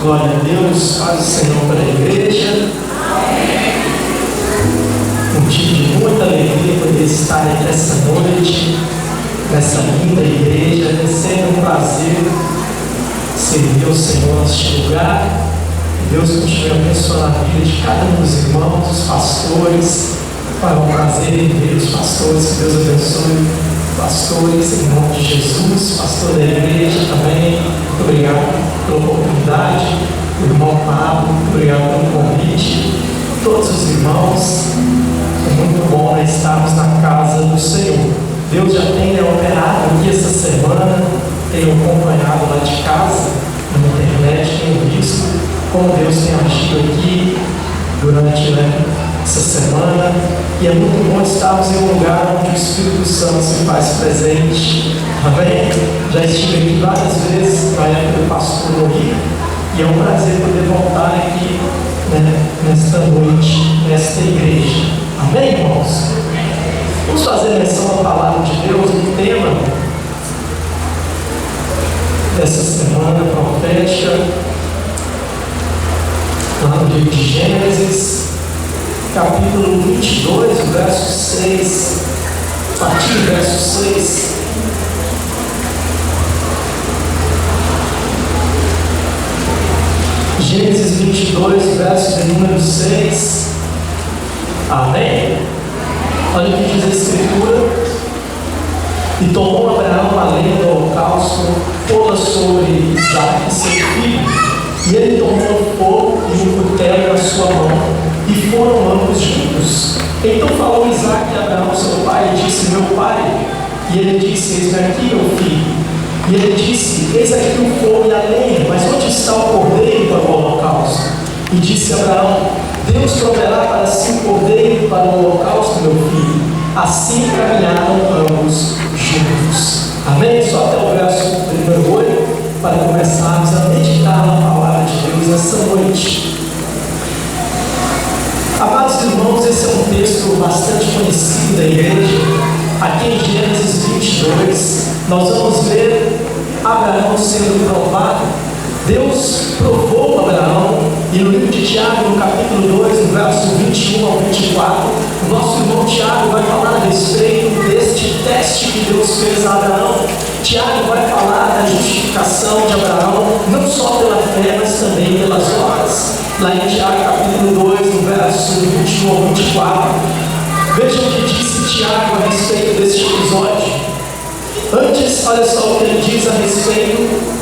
Glória a Deus, faz o Senhor para a igreja. Motivo de muita alegria poder estar aqui essa noite, nessa linda igreja. É sempre um prazer servir ao Senhor neste lugar. Deus continue abençoando a vida de cada um dos irmãos, dos pastores. É um prazer em ver os pastores. Que Deus abençoe pastores, em nome de Jesus, pastor da igreja também. Muito obrigado pela oportunidade. O irmão Pablo, muito obrigado pelo convite. Todos os irmãos, é muito bom estarmos na casa do Senhor. Deus já tem operado aqui essa semana, tenho acompanhado lá de casa, na internet, tenho visto como Deus tem agido aqui durante essa semana. E é muito bom estarmos em um lugar onde o Espírito Santo se faz presente. Amém? Já estive aqui várias vezes na época do pastor Morri, e é um prazer poder voltar aqui nesta noite, nesta igreja. Amém, irmãos? Vamos fazer menção à palavra de Deus, no tema dessa semana profética, lá no livro de Gênesis, capítulo 22, verso 6, a partir do verso 6. Gênesis 22, verso de número 6. Amém? Olha o que diz a Escritura. E tomou Abraão a lenha do holocausto, pô-la sobre Isaque, seu filho, e ele tomou o fogo e o cutelo na sua mão, e foram ambos juntos. Então falou Isaque a Abraão, seu pai, e disse: meu pai. E ele disse: eis-me aqui, meu filho. E ele disse: eis aqui o fogo e a lenha, mas onde está o cordeiro para o holocausto? E disse Abraão: Deus proverá para si um cordeiro para o holocausto, meu filho. Assim caminharam ambos juntos. Amém? Só até o verso número 8, para começarmos a meditar na palavra de Deus essa noite. Amados irmãos, esse é um texto bastante conhecido da igreja. Aqui em Gênesis 22, nós vamos ver Abraão sendo provado. Deus provou Abraão, e no livro de Tiago, no capítulo 2, no verso 21 ao 24, o nosso irmão Tiago vai falar a respeito deste teste que Deus fez a Abraão. Tiago vai falar da justificação de Abraão, não só pela fé, mas também pelas obras. Lá em Tiago, capítulo 2, no verso 21 ao 24, vejam o que disse Tiago a respeito deste episódio. Antes, olha só o que ele diz a respeito.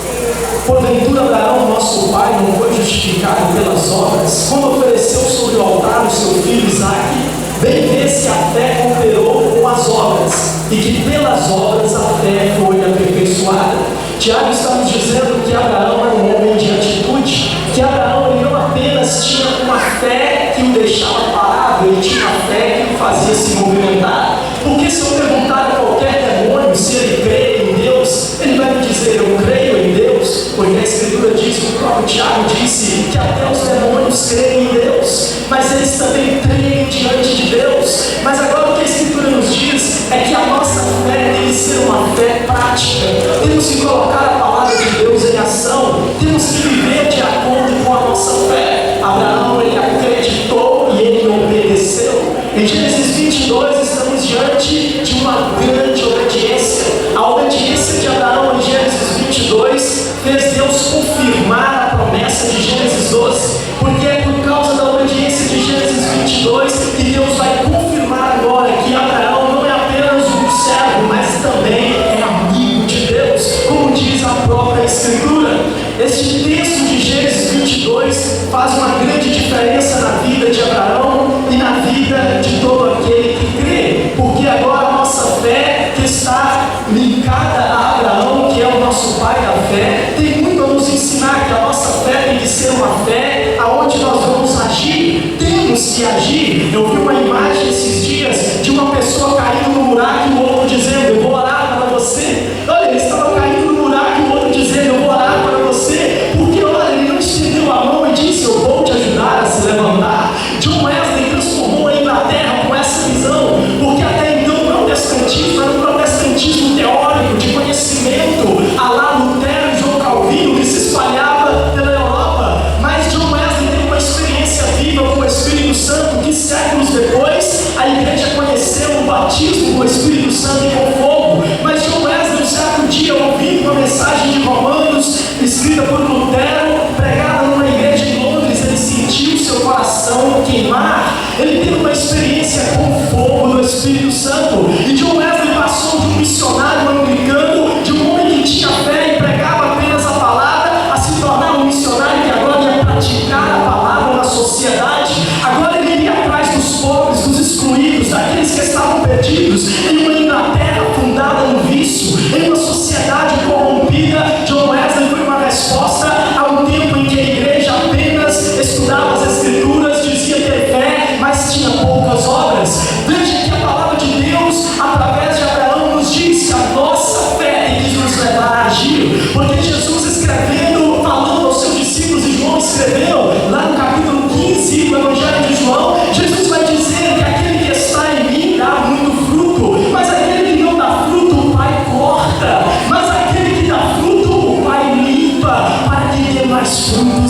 Porventura Abraão, nosso pai, não foi justificado pelas obras, quando ofereceu sobre o altar o seu filho Isaque? Bem vê se a fé cooperou com as obras, e que pelas obras a fé foi aperfeiçoada. Tiago está nos dizendo que Abraão era um homem de atitude, que Abraão ele não apenas tinha uma fé que o deixava parado, ele tinha uma fé que o fazia se movimentar. Porque se eu perguntar a qualquer demônio se ele crê em Deus, ele vai me dizer: eu creio em Deus. Porque a Escritura diz, o próprio Tiago disse, que até os demônios creem em Deus, mas eles também creem diante de Deus. Mas agora o que a Escritura nos diz é que a nossa fé tem que ser uma fé prática. Temos que colocar a palavra de Deus em ação, temos que viver de acordo com a nossa fé. Abraão, ele acreditou e ele obedeceu. Em Gênesis 22 estamos diante de uma grande obediência. A obediência de Abraão em Gênesis 22 fez Deus confirmar a promessa de Gênesis 12, porque é por causa da obediência de Gênesis 22 que Deus vai confirmar agora que Abraão não é apenas um servo, mas também é amigo de Deus, como diz a própria Escritura. Este texto de Gênesis 22 faz uma grande diferença na vida de Abraão e na vida de todo aquele que crê, porque agora a nossa fé, que está linkada a Abraão, que é o nosso pai da fé, tem muito a nos ensinar que a nossa fé tem que ser uma fé aonde nós vamos agir, temos que agir. Eu vi uma imagem esses dias de uma pessoa caindo no buraco e o outro dizendo: eu vou orar para você. Olha, ele estava caindo no buraco e o outro dizendo: eu vou orar para você, porque olha, ele não estendeu a mão e disse: eu vou te ajudar a se levantar. John Wesley transformou a Inglaterra com essa visão, porque até então o protestantismo era um protestantismo teórico, de conhecimento, a lá Lutero e João Calvino, que se espalhava pela Europa.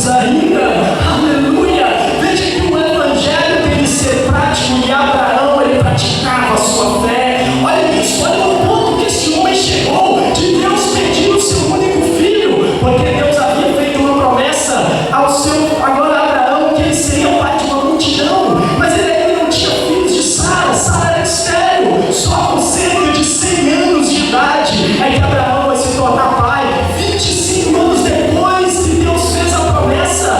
Jesus ainda. Aleluia! Veja que o evangelho tem que ser prático e Abraão, ele praticava a sua fé. Olha isso, olha o ponto que esse homem chegou de Deus pedir o seu único filho, porque Deus havia feito uma promessa ao seu, agora Abraão, que ele seria o pai de uma multidão, mas ele ainda não tinha filhos de Sara. Sara era estéril, só com cerca de 100 anos de idade é que Abraão vai se tornar pai. 25 anos depois que Deus fez a promessa,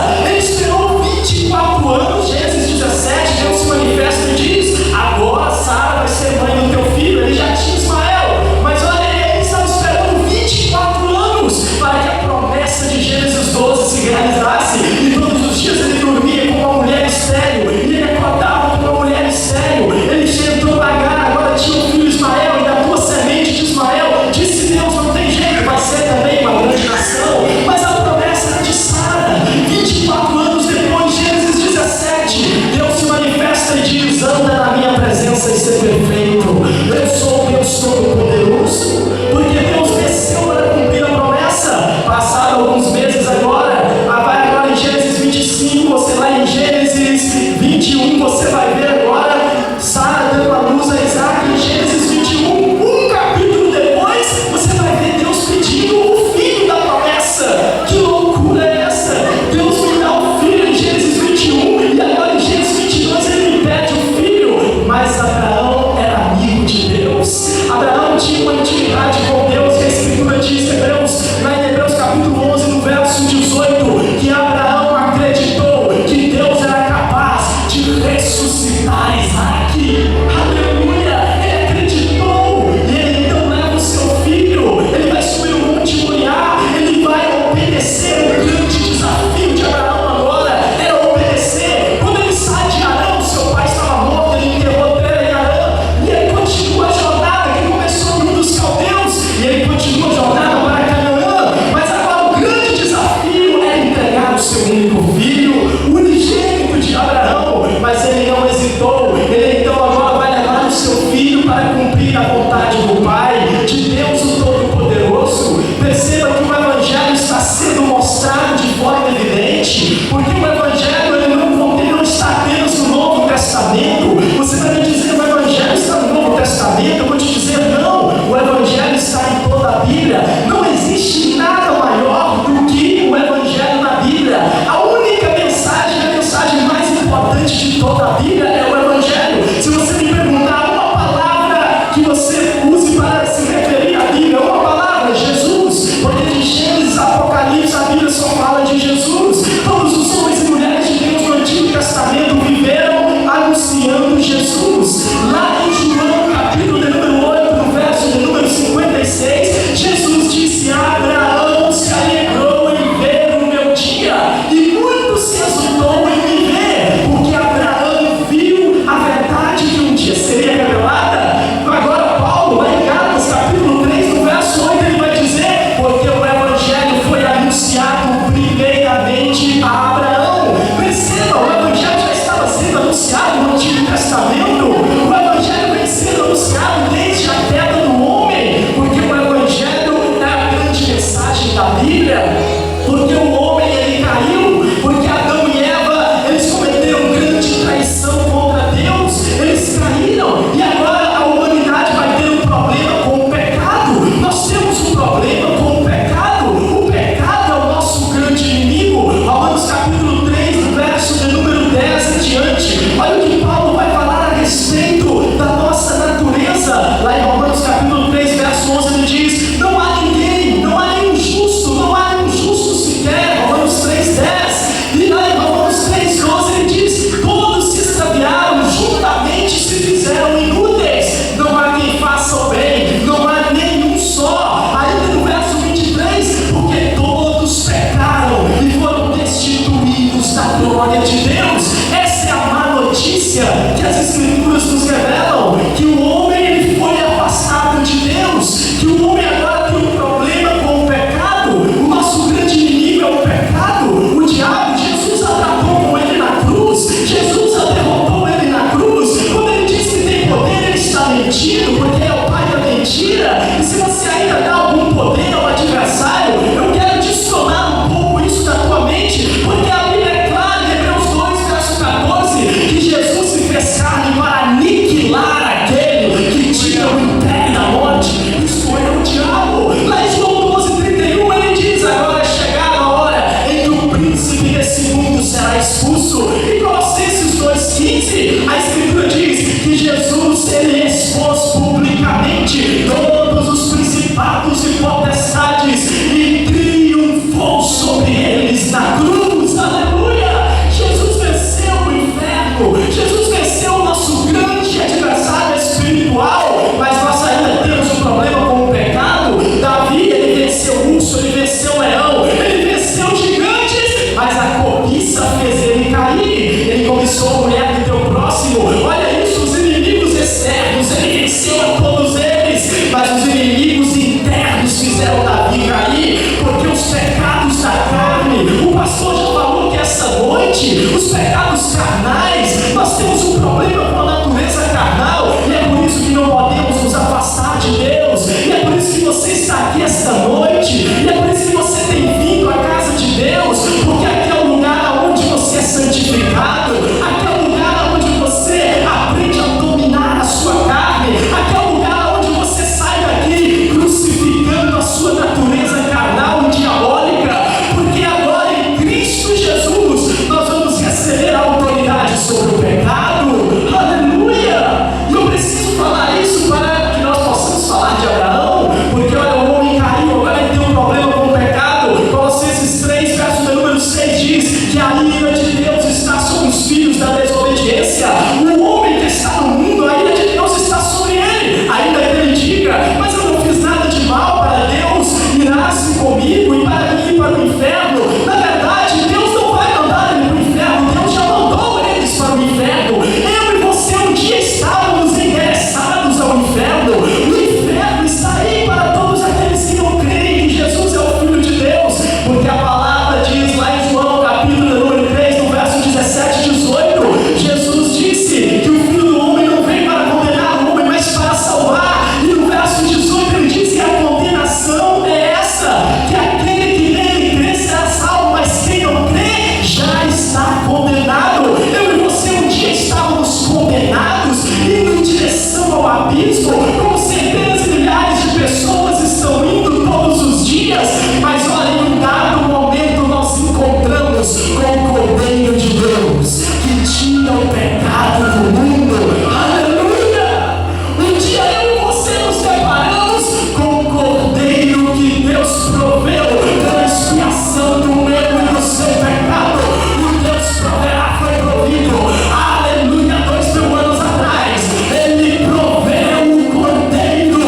os pecados carnais. Nós temos um problema com a natureza carnal, e é por isso que não podemos nos afastar de Deus, e é por isso que você está aqui esta noite, e é por isso que você tem vindo à casa de Deus, porque aqui é o lugar onde você é santificado, aqui é o lugar onde você aprende a dominar a sua carne, aqui é o lugar onde você sai daqui crucificando a sua natureza carnal e diabólica, porque agora em Cristo Jesus nós vamos receber a autoridade sobre o pecado. Aleluia! E eu preciso falar isso para que nós possamos falar de Abraão, porque olha, o homem caiu, agora ele tem um problema com o pecado. Colossenses 3, verso número 6 diz que a ira de Deus está sobre os filhos da desobediência. O homem que está no mundo, a ira de Deus está sobre ele, ainda que ele diga: mas eu não fiz nada de mal para Deus irar-se comigo e para mim ir para o inferno. Na verdade, Deus não vai mandar ele para o inferno, Deus já mandou eles para o inferno. Eu e você um dia estávamos endereçados ao inferno. O inferno está aí para todos aqueles que não creem que Jesus é o Filho de Deus, porque a palavra diz lá em João capítulo número 3, no verso 17 e 18, Jesus disse que o Filho do Homem não veio para condenar o homem, mas para salvar. E no verso 18 ele diz que a condenação é essa, que aquele que nele crê será salvo, mas quem não crê já está condenado. Eu e você um dia estávamos condenados, indo em direção ao abismo, como centenas e milhares de pessoas estão indo todos os dias, mas olha, em um dado momento nós encontramos com o Cordeiro de Deus, que tinha o pecado do mundo. Aleluia! Um dia eu e você nos deparamos com o Cordeiro que Deus proveu pela expiação do meu e do seu pecado. O Deus proverá foi provido. Aleluia! 2000 anos atrás, Ele proveu o Cordeiro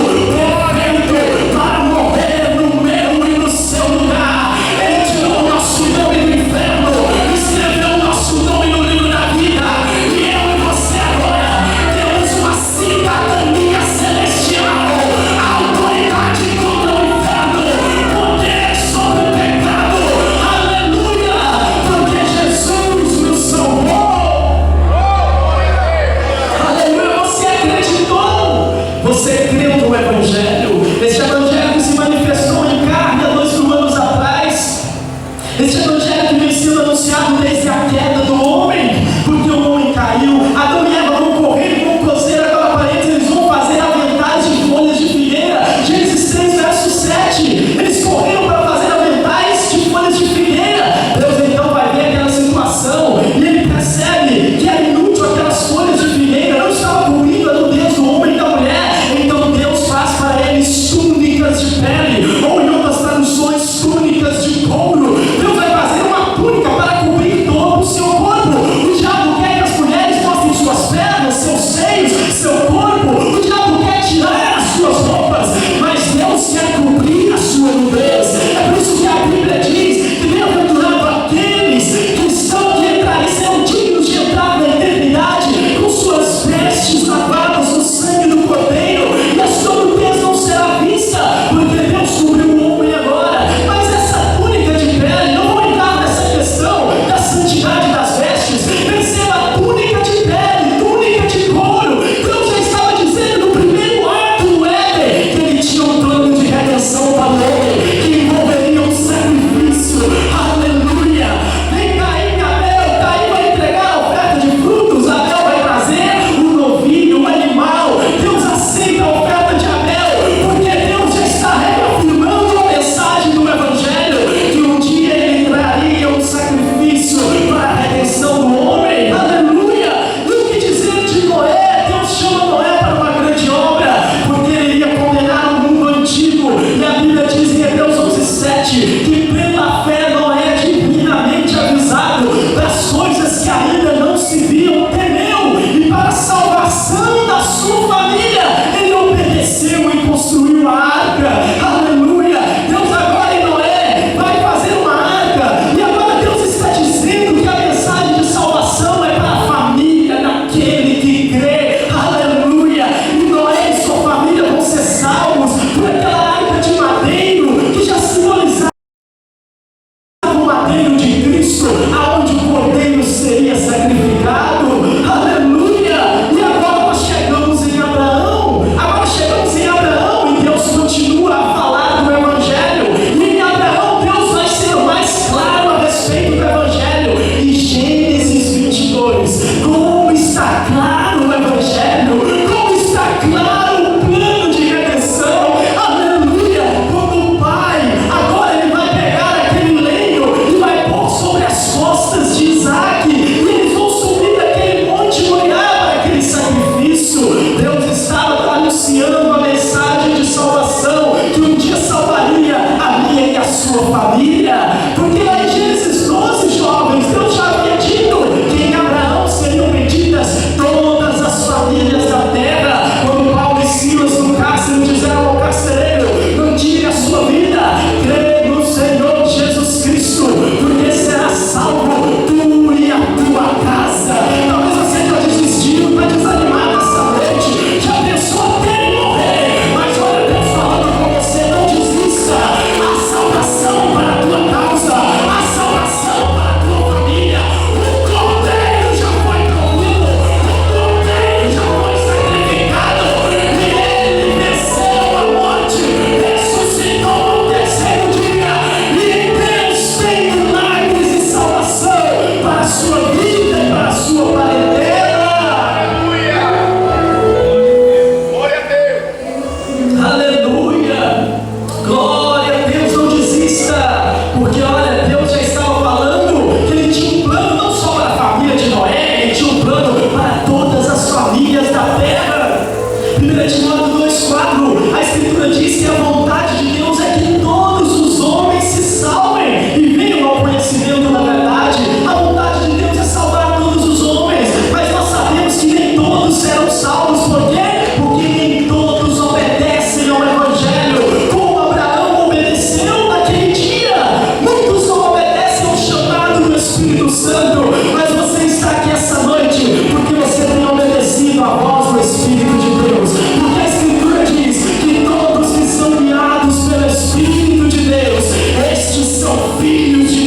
perfeito para morrer no meu e no seu lugar. Ele tirou o nosso nome do inferno, escreveu o nosso nome no livro da vida, e eu e você agora temos uma cidadania celestial, autoridade contra o inferno, poder sobre o pecado. Aleluia! Porque Jesus nos salvou. Aleluia! Você acreditou? Você creu no Evangelho? Esse Evangelho que se manifestou em carne há 2000 anos atrás. Esse Evangelho que vem sendo anunciado desde a queda do homem, porque o homem caiu. Adão e Eva vão correr e vão cozer, agora parentes, eles vão fazer aventais de folhas de figueira. Gênesis 3, verso 7. Eles correram para fazer aventais de folhas de figueira. Deus então vai ver aquela situação e ele percebe que é inútil aquelas folhas de figueira, não estava cobrindo a nudez do homem e da mulher. Então Deus faz para eles túnicas de pele, ou em outras traduções, túnicas de couro. Deus vai fazer uma túnica para cobrir todo o seu corpo. O diabo quer que as mulheres mostrem suas pernas, seus seios, seu corpo. O diabo quer tirar as suas roupas, mas Deus quer cobrir a sua nudez. É por isso que a Bíblia diz que bem-aventurado aqueles que serão dignos de entrar na eternidade com suas vestes lavadas no sangue do Cordeiro, e a sua nudez não será vista, porque Deus cobriu o homem agora. Mas essa túnica de pele, não vou entrar nessa questão da santidade das vestes. Perceba, a túnica de pele, túnica de couro. Deus já estava dizendo no primeiro ato do Éden que ele tinha um plano de redenção para o homem, que envolveria um sacrifício. Aleluia! Vem Caim e Abel, Caim vai entregar a oferta de frutos, Abel vai trazer um novilho, um animal. Deus aceita a oferta de Abel, porque Deus já está reafirmando a mensagem do Evangelho, que um dia ele traria um sacrifício para a redenção do homem. Aleluia! E o que dizer de Noé? Deus chama Noé para uma grande obra, porque ele iria condenar o mundo antigo. E a Bíblia diz em Hebreus 11:7 que pela fé Noé, divinamente avisado das coisas que ainda não se viam, temeu, e para a salvação da sua família ele obedeceu e construiu a arca. Aleluia! Deus agora em Noé vai fazer uma arca, e agora Deus está dizendo que a mensagem de salvação é para a família daquele que crê. Aleluia! E Noé e sua família vão ser salvos por aquela arca de madeiro que já simbolizava o madeiro de Cristo, aonde o Cordeiro seria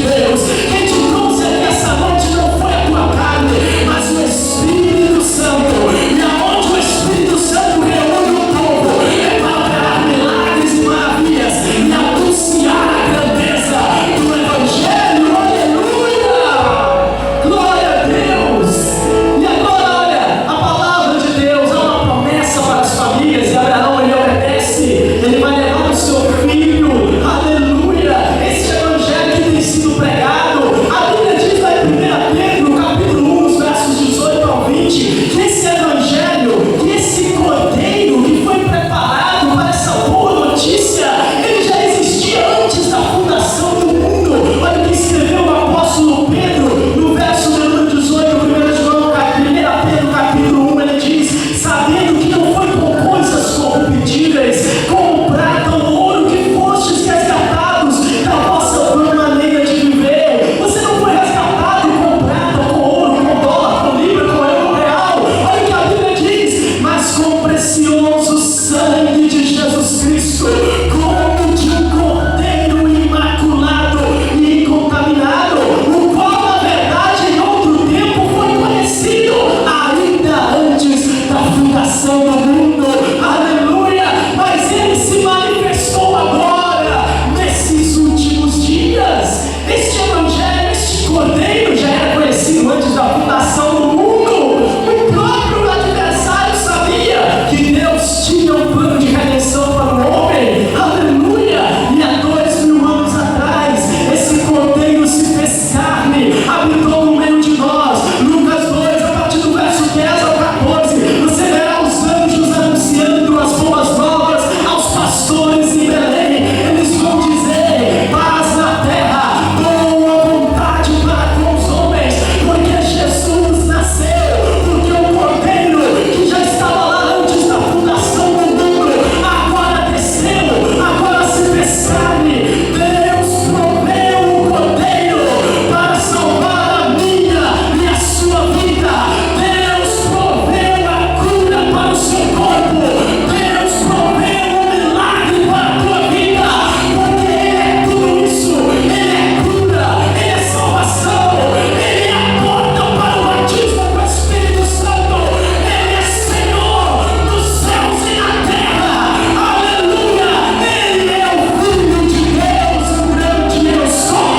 Deus. Quem te trouxe aqui essa noite não foi a tua carne, mas o Espírito Santo. E aonde o Espírito Santo reúne o povo é para operar milagres e maravilhas e anunciar a grandeza do Evangelho. Aleluia! Glória a Deus! E agora, olha, a palavra de Deus é uma promessa para as famílias. E Abraão, ele obedece, ele vai levar o seu filho. Aleluia! Este Evangelho que tem sido pregado, a Bíblia diz lá em 1 Pedro, capítulo 1, os versos 18 ao 20, que esse Evangelho, que esse cordeiro que foi preparado para essa boa notícia, ele já existia antes da fundação do mundo. Olha o que escreveu o apóstolo Pedro no verso número 18, 1 Pedro capítulo 1, ele diz: sabendo que não foi com coisas corruptíveis, como prata ou ouro, que fostes resgatados da vossa vã maneira de viver. Você não foi resgatado com prata, com ouro, com dólar, com libra, com euro, real. Olha o que a Bíblia diz: mas com o precioso sangue de Jesus Cristo, como de um cordeiro imaculado e incontaminado, o qual na verdade em outro tempo foi conhecido ainda antes da fundação do mundo. Aleluia! Mas ele se manifestou agora, nesses últimos dias. Este Evangelho, este cordeiro já era conhecido antes da fundação do mundo. O próprio adversário sabia que Deus tinha um plano de redenção para o homem. Aleluia! E há 2000 anos atrás, esse cordeiro se fez carne, habitou no meio de nós. Lucas 2, a partir do verso 10 ao 14, você verá os anjos anunciando as boas novas aos pastores em Belém. Eles vão dizer: paz na terra, boa vontade para com os homens, porque Jesus nasceu, porque o cordeiro que já estava lá antes da fundação do mundo agora desceu, agora se fez carne. Deus proveu o cordeiro para salvar a minha e a sua vida. Deus proveu a cura para o seu corpo. Deus proveu um milagre para a tua vida, porque Ele é tudo isso. Ele é cura, Ele é salvação, Ele é a porta para o batismo com o Espírito Santo. Ele é Senhor nos céus e na terra. Aleluia! Ele é o Filho de Deus, o grande eu sou.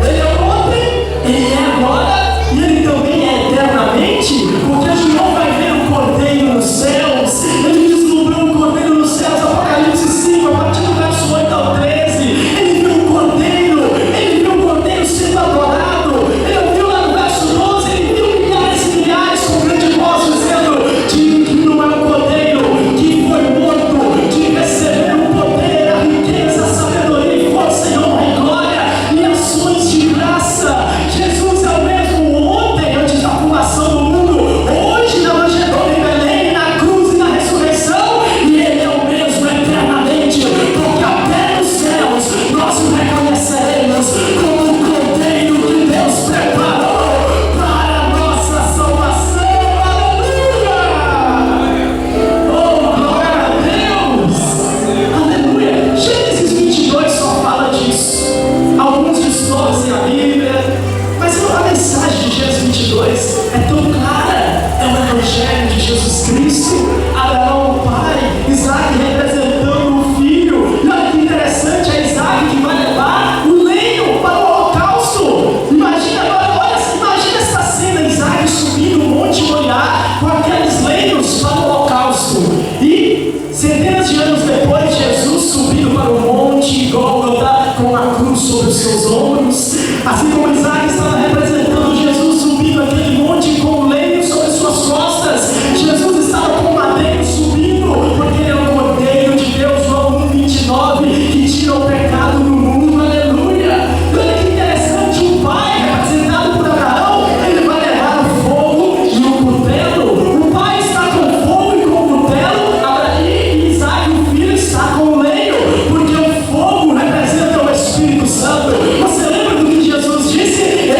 Ele é ontem, Ele é agora e Ele também é eternamente, porque João vai ver o cordeiro nos céus. Ele deslumbrou o cordeiro nos céus, Apocalipse 5, a partir do verso 8 ao 13. Ele viu o cordeiro sendo adorado. Ele ouviu lá no verso 12, ele viu milhares e milhares com grande voz dizendo: digno é o cordeiro que foi morto de receber o poder, a riqueza, a sabedoria e força e honra e glória e ações de graça. Jesus é o mesmo ontem, antes da fundação do mundo, hoje na manjedoura em Belém, na cruz e na ressurreição, e Ele é o mesmo eternamente, porque até nos céus nós o reconheceremos como o cordeiro que Deus preparou para a nossa salvação. Aleluia! Oh, glória a Deus! Aleluia! Gênesis 22 só fala disso. Alguns distorcem a Bíblia, mas a mensagem de Gênesis 22 é tão clara. É o Evangelho de Jesus Cristo. Abraão, o pai, Isaac representando o filho. E olha que interessante, é Isaac que vai levar o lenho para o holocausto. Imagina essa cena: Isaac subindo o Monte Moriá com aqueles lenhos para o holocausto. E centenas de anos depois, Jesus subindo para o Monte Gólgota com a cruz sobre os seus ombros. Assim como Isaac estava representando Jesus subindo aquele monte com o lenho sobre suas costas, Jesus estava com o madeiro subindo, porque Ele é o Cordeiro de Deus, João 1:29, que tira o pecado do mundo. Aleluia! E olha que interessante, o pai, representado por Abraão, ele vai levar o fogo e o cutelo. O pai está com fogo e com o cutelo, e Isaac, o filho, está com o lenho, porque o fogo representa o Espírito Santo. Você lembra do que Jesus disse?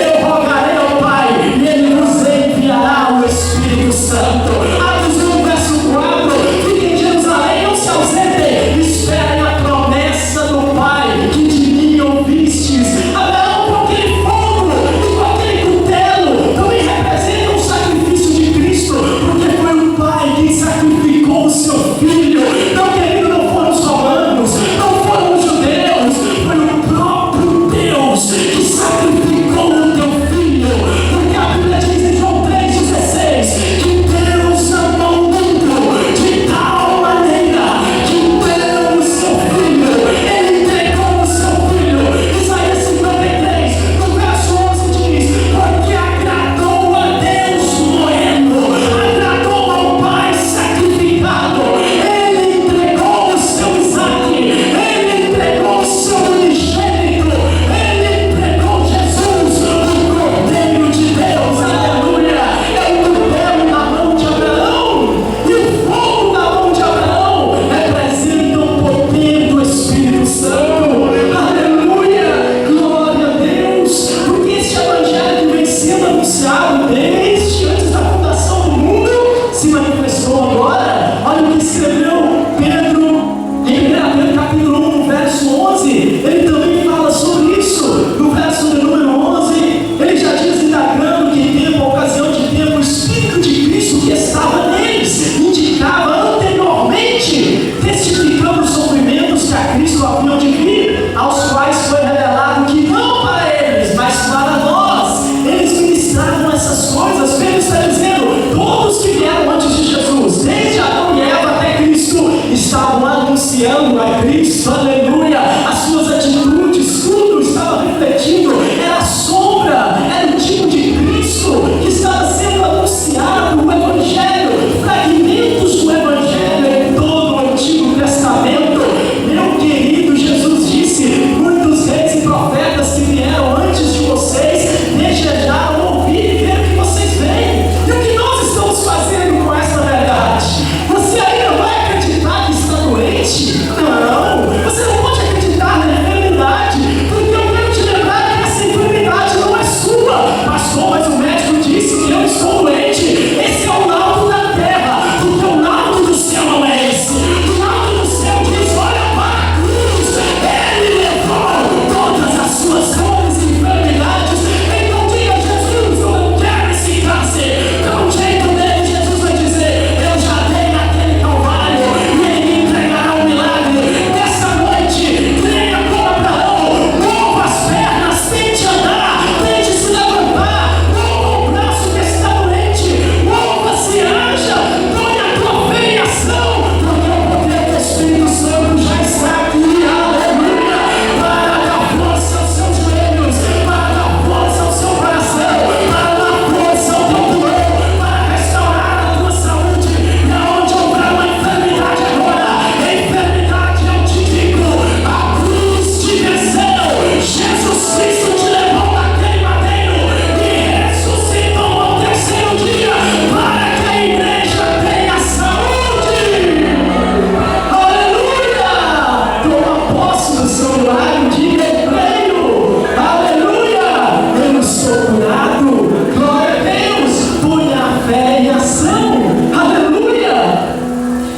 anunciando a Cristo, aleluia. As suas atitudes, tudo estava refletindo, era a sombra, era o tipo de Cristo que estava sendo anunciado. O Evangelho, fragmentos do Evangelho em todo o Antigo Testamento. Meu querido, Jesus disse: muitos reis e profetas que vieram antes de vocês desejaram ouvir e ver o que vocês veem. E o que nós estamos fazendo com essa verdade? Você ainda vai acreditar que está doente? Não, você não pode acreditar na enfermidade, porque eu quero te lembrar que essa enfermidade não é sua. Pastor, mas o médico disse que eu estou doente. Esse é o laudo da terra, porque o laudo do céu não é esse. O laudo do céu diz: olha para a cruz, ele levou todas as suas dores e enfermidades. Então diga: Jesus, eu não quero esse câncer. Dá um jeito dele. Jesus vai dizer: eu já dei naquele Calvário e ele me entregará um milagre. Nessa noite, creia como Abraão, mova as pernas, tente andar, tente se levantar, mova o braço que está doente, mova-se, anja, põe a tua fé em ação, porque o poder do Espírito Santo já está aqui, aleluia, para dar força aos seus joelhos, para dar força ao seu coração, para dar força ao teu pulmão, para restaurar a tua saúde. E aonde houver uma enfermidade agora, enfermidade, eu te digo, a cruz te venceu. Jesus Cristo te levou daquele madeiro e ressuscitou ao terceiro dia para que a igreja tenha saúde. Aleluia! Toma posse do seu milagre, diga: eu creio. Aleluia! Eu estou curado. Glória a Deus. Põe a fé em ação. Aleluia!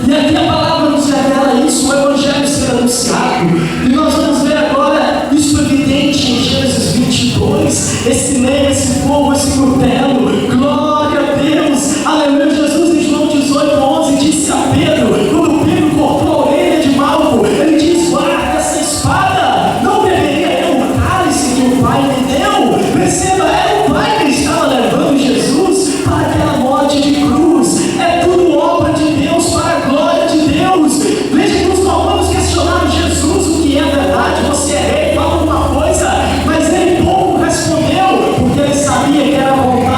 E aqui a palavra nos revela isso, o Evangelho ser anunciado. E nós vamos ver agora isso evidente em Gênesis 22. Esse meio, esse fogo, esse cutelo. Glória a Deus. Aleluia. Jesus em João 18:11 disse a Pedro, quando Pedro cortou a orelha de Malco, ele diz: guarda essa espada. Não beberia eu o cálice que o Pai me deu? Perceba, era o Pai que estava levando Jesus para aquela morte de cruz. É tudo obra de Deus, para a glória de Deus. Veja que os romanos questionaram Jesus: o que é verdade? Você é rei, fala uma coisa. Mas ele pouco respondeu, porque ele sabia que era a vontade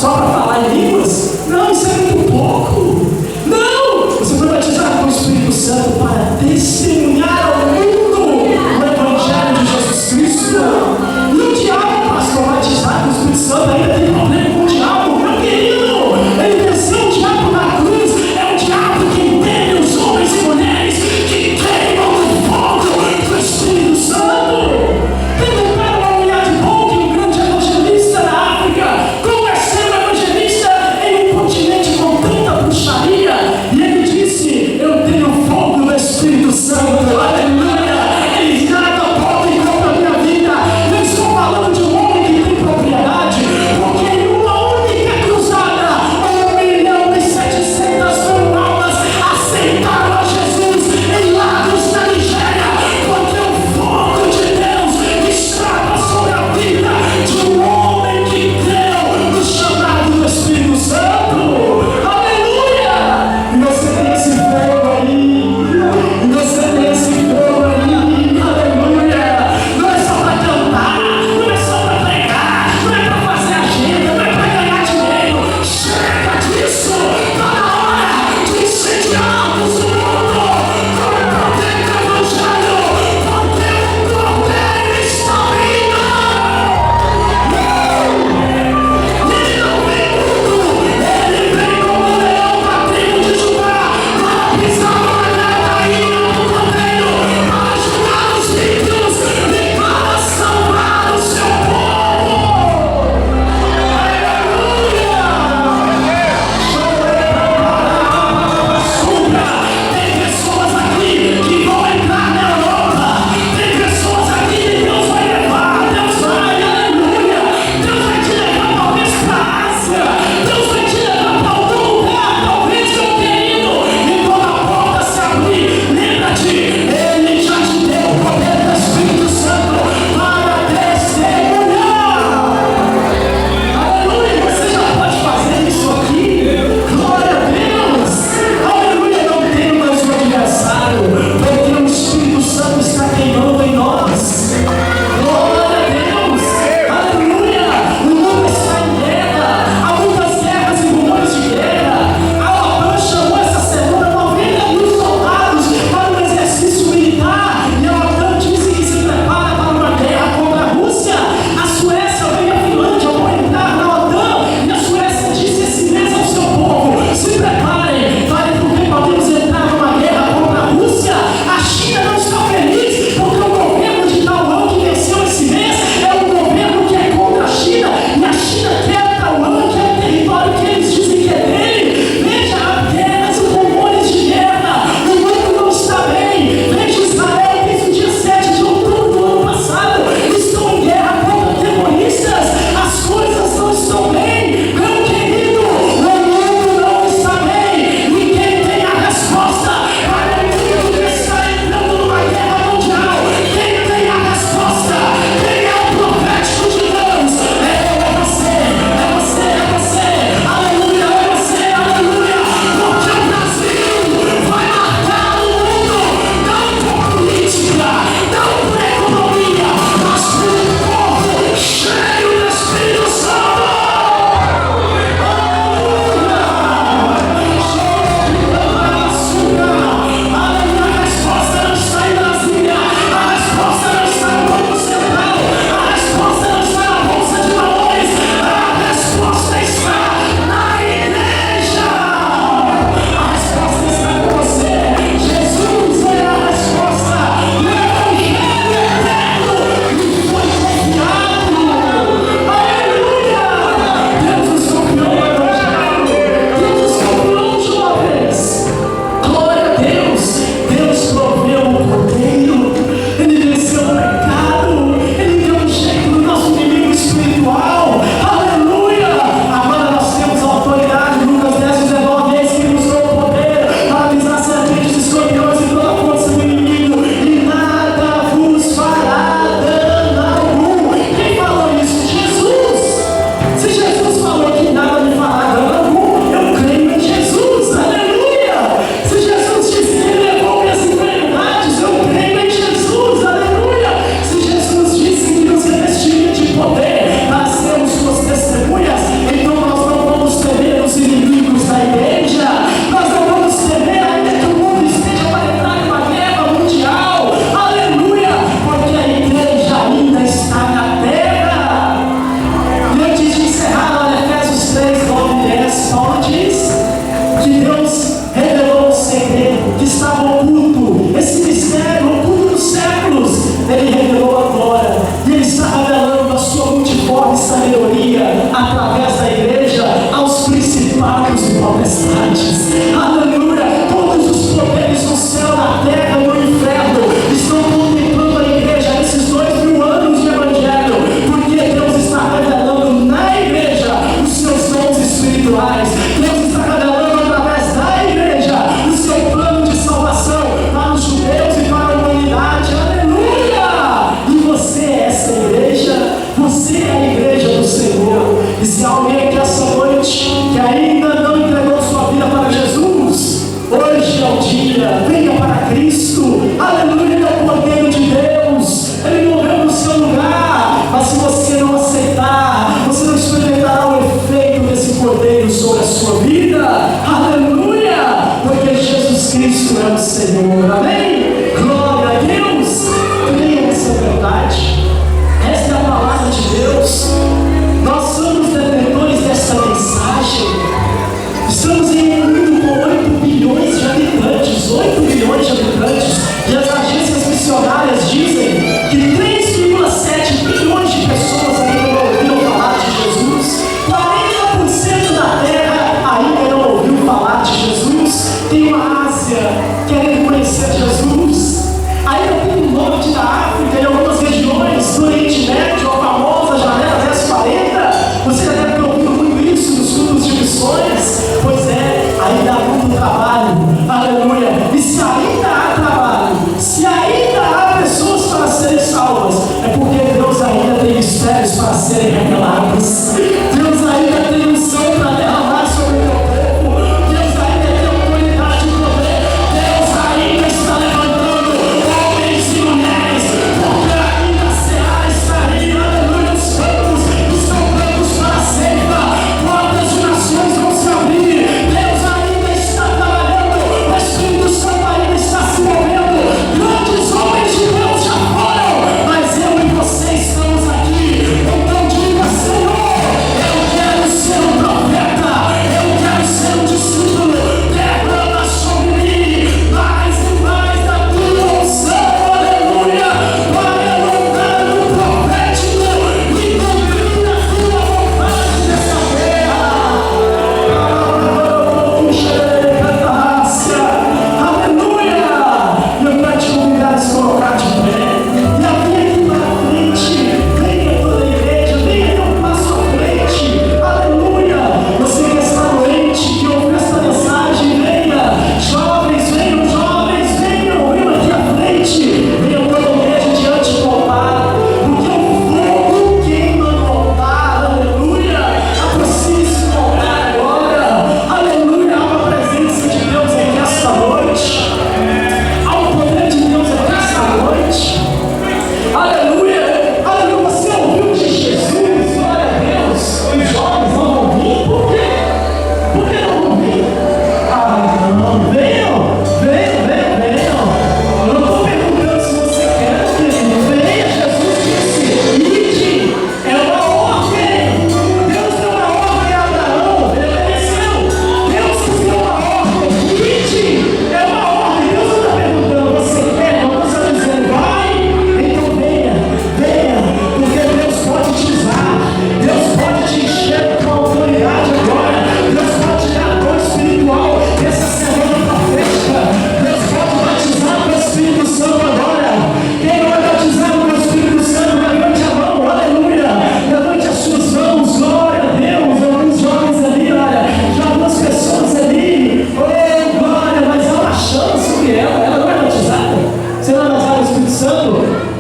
só para falar em línguas? Não, isso é muito pouco. Não, você foi batizado com o Espírito Santo para testemunhar ao mundo o Evangelho de Jesus Cristo. E o diabo, pastor, batizado com o Espírito Santo, ainda tem problema com o diabo, meu querido. Ele venceu o diabo na cruz. É o diabo quem teme os homens e mulheres que queimam no fogo do Espírito Santo. Tem um cara, uma mulher de Bonk, um grande evangelista na África, como é ser um evangelista em um continente com tanta bruxaria, e ele disse: eu tenho fogo do Espírito Santo.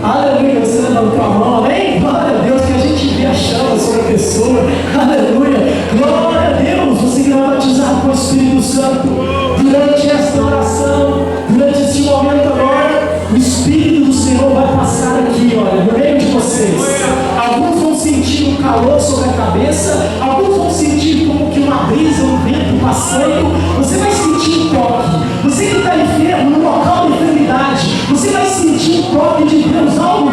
Aleluia, você levantou a mão, amém? Glória a Deus, que a gente vê a chama sobre a pessoa. Aleluia, glória a Deus. Você que vai batizar com o Espírito Santo durante esta oração, durante este momento agora, o Espírito do Senhor vai passar aqui, olha, no meio de vocês. Alguns vão sentir um calor sobre a cabeça, alguns vão sentir como que uma brisa, um vento passando. Você vai sentir um toque. Você que está enfermo, no local de enfermidade, você vai sentir o toque de Deus ao